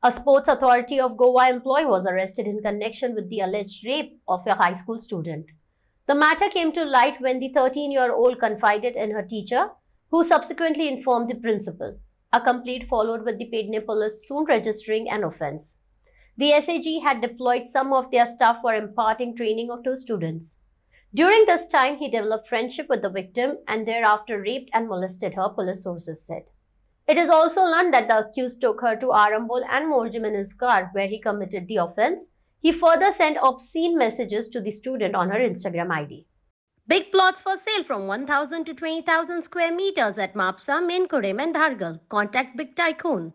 A Sports Authority of Goa employee was arrested in connection with the alleged rape of a high school student. The matter came to light when the 13-year-old confided in her teacher, who subsequently informed the principal. A complaint followed, with the Pedne police soon registering an offence. The SAG had deployed some of their staff for imparting training to students. During this time, he developed friendship with the victim and thereafter raped and molested her, police sources said. It is also learned that the accused took her to Arambol and Morjim in his car, where he committed the offence. He further sent obscene messages to the student on her Instagram ID. Big plots for sale from 1,000 to 20,000 square meters at Mapsa, Menkurem and Dhargal. Contact Big Tycoon.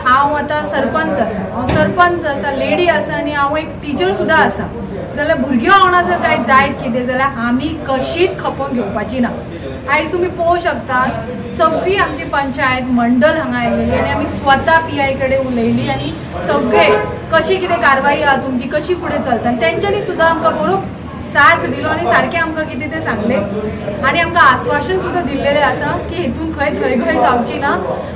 हांव आतां सरपंच आसा lady आसा आनी हांव एक teacher सुद्दां आसा जाल्यार भुरग्यां वांगडा जर काय जायत कितें जाल्यार आमी कशीच खपोवन घेवपाची ना। आयज तुमी पळोवंक शकतात सगळी आमची पंचायत मंडल हांगा आयिल्ली आनी आमी स्वता PI कडेन उलयली आनी सगळे कशी कितें कारवाई आहा तुमची कशी फुडें चलता आनी तेंच्यांनी सुद्दां आमकां बरो साथ दिलो आनी सारकें आमकां कितें तें सांगलें आनी आमकां आश्वासन सुद्दां दिल्लेलें आसा की हेतून खंय जावची ना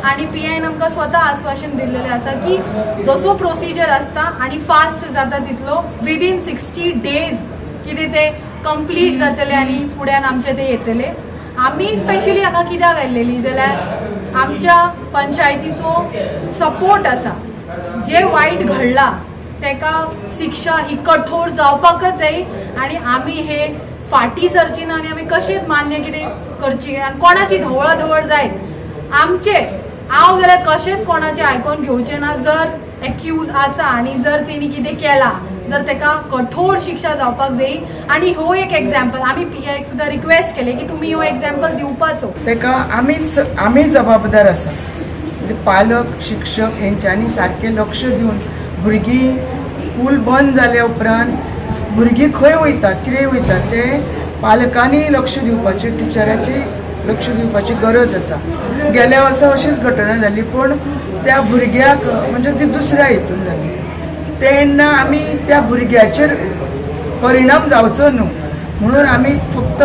आनी PIन आमकां स्वता आश्वासन दिल्लेलें आसा की जसो प्रोसिजर आसता आनी फास्ट जाता तितलो विदिन 60 डेज कितें तें कंप्लीट जातलें आनी फुड्यान आमचें तें येतलें। आमी स्पेशली हाका कित्याक आयिल्लीं जाल्यार आमच्या पंचायतीचो सपोर्ट आसा, जे वायट घडलां तेका शिक्षा ही कठोर जावपाकच जाय आनी आमी हे फाटी सरची ना आनी आमी कशेंच मान्य कितें करची आनी कोणाची धवळधवळ जायत आमचे हांव जाल्यार कशेंच कोणाचें आयकोन घेवचें ना। जर एक्यूज आसा आनी जर तेणी कितें केलां जर तेका कठोर शिक्षा जावपाक जाय आनी हो एक एग्जाम्पल आमी PIक सुद्दां रिक्वेस्ट केले की तुमी हो एग्जाम्पल दिवपाचो। तेका आमी जबाबदार आसा, म्हणजे पालक शिक्षक हेंच्यांनी सारकें लक्ष दिवन भुरगीं स्कूल बंद जाल्या उपरांत भुरगीं खंय वयतात कितें वयतात ते पालकांनी लक्ष दिवपाचें, टिचराची लक्ष दिवपाची गरज आसा। गेल्या वर्सा अशीच घटना जाली पण त्या भुरग्याक म्हणजे ती दुसऱ्या हितून जाली तेन्ना आमी त्या भुरग्याचेर परिणाम जावचो न्हू म्हणून आमी फक्त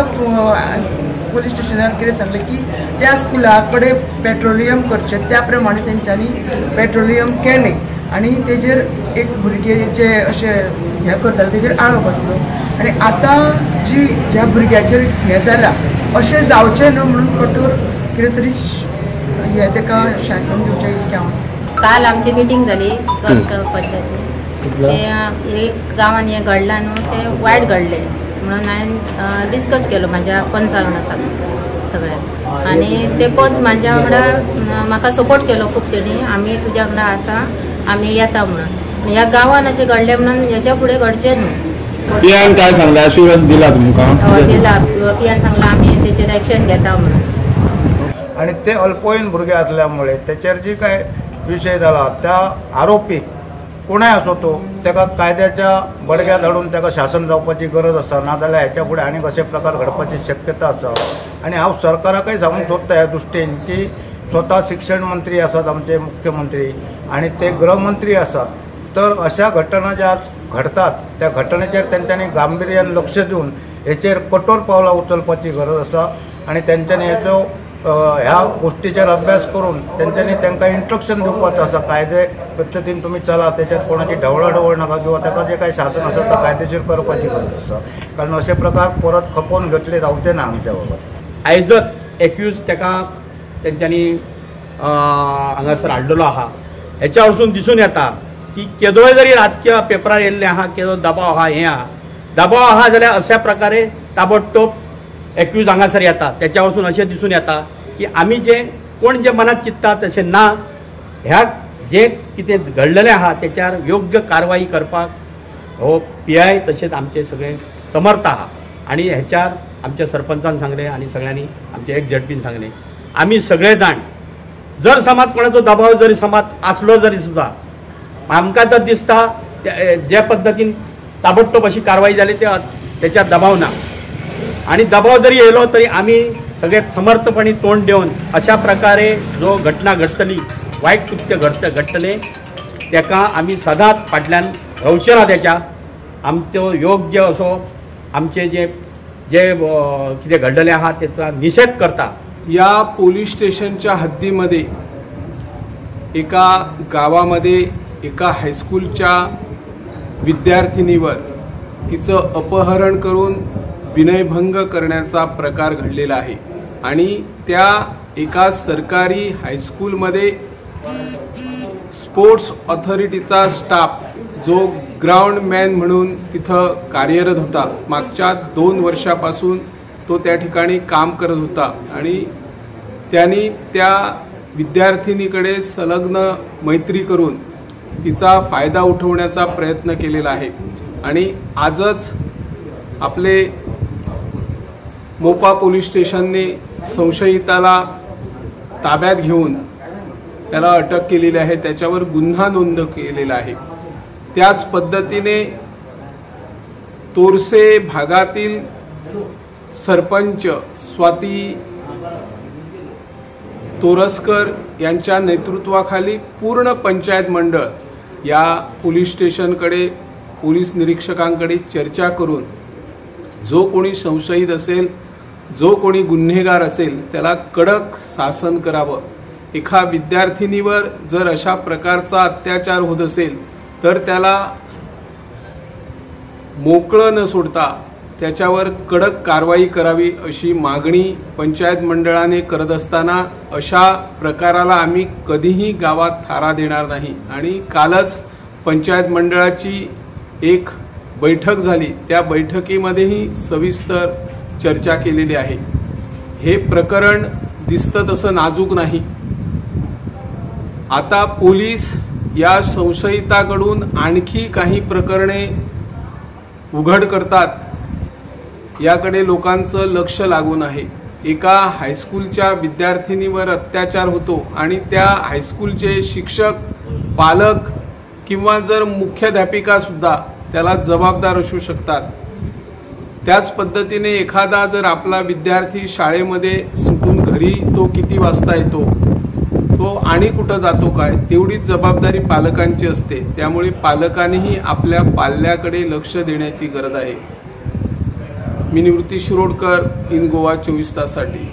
पोलीस स्टेशनार कितें सांगलें की त्या स्कुला कडेन पेट्रोलियम करचें, त्या प्रमाणे तेंच्यांनी पेट्रोलियम केलें आनी तेजेर एक भुरगें जे अशें हें करताले तेजेर आळो बसलो आनी आतां जी ह्या भुरग्याचेर हें जालां अशें जावचें न्हू म्हणून कठोर कितें तरी हें तेका शासन दिवचें की हांव काल आमची मिटींग जाली पंचायतीन एक गांवान हें घडलां न्हू तें वायट घडलें म्हणून हांवें डिस्कस केलो म्हाज्या पंचा वांगडा सगळ्यांक आनी ते पंच म्हाज्या वांगडा म्हाका सपोर्ट केलो खूब तेणी आमी तुज्या वांगडा आसा आमी येता म्हणून ह्या गांवान अशें घडलें म्हणून हेच्या फुडें घडचें न्हू। PIन काय सांगलें अश्युरन्स दिला तुमकां? दिला PIन सांगलां आमी तेचेर एक्शन घेता म्हणून। आणि ते अल्पवयीन भुरगे असल्यामुळे त्याचेर जी काय विषय झाला त्या आरोपी कोणाय असो तो त्याका कायद्याच्या बडग्यात हाडून त्याका शासन जावपाची गरज आसा, नाजाल्यार हेच्या फुडें आनीक अशे प्रकार घडपाची शक्यता आसा। आनी हांव सरकाराकय सांगूंक सोदता ह्या दृश्टीन की स्वता शिक्षण मंत्री आसात आमचे मुख्यमंत्री आणि ते गृहमंत्री आसात, तर अशा घटना ज्या घडतात त्या घटनेचेर तेंच्यांनी गांभीर्यान लक्ष दिवन हेचेर कठोर पावलां उचलपाची गरज आसा आणि तेंच्यांनी हेचो ह्या गोष्टीचेर अभ्यास करून तेंच्यांनी तांकां इंस्ट्रक्शन दिवपाचें आसा, कायदे पद्दतीन तुमी चला, तेच्यात कोणाची ढवळाढवळ नाका किंवा ताका जे काही शासन आसा ते कायदेशीर करपाची गरज आसा, कारण अशे प्रकार परत खपोवन घेतले जावचे ना आमच्या बाबत। आयजच एक्यूज ताका तेंच्यांनी हांगासर हाडलेलो आहा, हेच्या वरसून दिसून येता की केदोय जरी राजकीय पेपरार येयल्लें आहा, केदो दबाव आहा, हें आहा, दबाव आहा जाल्यार अशा प्रकारे ताबडतोब एक्यूज हांगासर येता। त्याच्या वरसून अशें दिसून येता की आमी जे कोण जे मनात चित्ता तशें ना, ह्या जे कितें घडलेलें आहा तेच्यार योग्य कारवाई करपाक हो PI तशेंच आमचे सगळे समर्थ आहा आनी हेच्यार आमच्या सरपंचान सांगलें आनी सगळ्यांनी आमच्या एक ZPन सांगलें आमी सगळे जाण जर समज कोणाचो दबाव जरी समज आसलो जरी सुद्दां आमकां तर दिसता जे पद्दतीन ताबडतोब अशी कारवाई जाली त्याच्यात दबाव ना आणि दबाव जरी येयलो तरी आम्ही सगळे समर्थपणे तोंड देऊन अशा प्रकारे जो घटना घडटली वाईट कृत्य घडटले तेका आम्ही सदांच फाटल्यान रावचे ना। त्याच्या आमचो योग्य असो आमचे जे जे कितें घडलेले आहा त्याचा निषेध करता। या पोलीस स्टेशनच्या हद्दीमध्ये एका गावामध्ये एका हायस्कूलच्या विद्यार्थिनीवर तिचं अपहरण करून विनयभंग करण्याचा प्रकार घडलेला आहे आणि त्या एका सरकारी हायस्कूलमध्ये स्पोर्ट्स ऑथॉरिटीचा स्टाफ जो ग्राउंड मॅन म्हणून तिथं कार्यरत होता, मागच्या 2 वर्षापासून तो त्या ठिकाणी काम करत होता आणि त्यांनी त्या विद्यार्थिनीकडे संलग्न मैत्री करून तिचा फायदा उठवण्याचा प्रयत्न केलेला आहे आणि आजच आपले मोपा पोलीस स्टेशनने संशयिताला ताब्यात घेऊन त्याला अटक केलेली आहे, त्याच्यावर गुन्हा नोंद केलेला आहे। त्याच पद्धतीने तोरसे भागातील सरपंच स्वाती तोरसकर यांच्या नेतृत्वाखाली पूर्ण पंचायत मंडळ या पोलीस स्टेशनकडे पोलीस निरीक्षकांकडे चर्चा करून जो कोणी संशयित असेल, जो कोणी गुन्हेगार असेल त्याला कडक शासन करावं। एका विद्यार्थिनीवर जर अशा प्रकारचा अत्याचार होत असेल तर त्याला मोकळं न सोडता त्याच्यावर कडक कारवाई करावी अशी मागणी पंचायत मंडळाने करत असताना अशा प्रकाराला आम्ही कधीही गावात थारा देणार नाही आणि कालच पंचायत मंडळाची एक बैठक झाली, त्या बैठकीमध्येही सविस्तर चर्चा केलेली आहे। हे प्रकरण दिसतं तसं नाजूक नाही। आता पोलीस या संशयिताकडून आणखी काही प्रकरणे उघड करतात याकडे लोकांचं लक्ष लागून आहे। एका हायस्कूलच्या विद्यार्थिनीवर अत्याचार होतो आणि त्या हायस्कूलचे शिक्षक, पालक किंवा जर मुख्याध्यापिका सुद्धा त्याला जबाबदार असू शकतात। त्याच पद्धतीने एखादा जर आपला विद्यार्थी शाळेमध्ये सुटून घरी तो किती वाजता येतो, तो आणि कुठं जातो काय, तेवढीच जबाबदारी पालकांची असते। त्यामुळे पालकांनीही आपल्या पाल्याकडे लक्ष देण्याची गरज आहे। मी निवृत्ती शिरोडकर, इन गोवा 24 ताससाठी।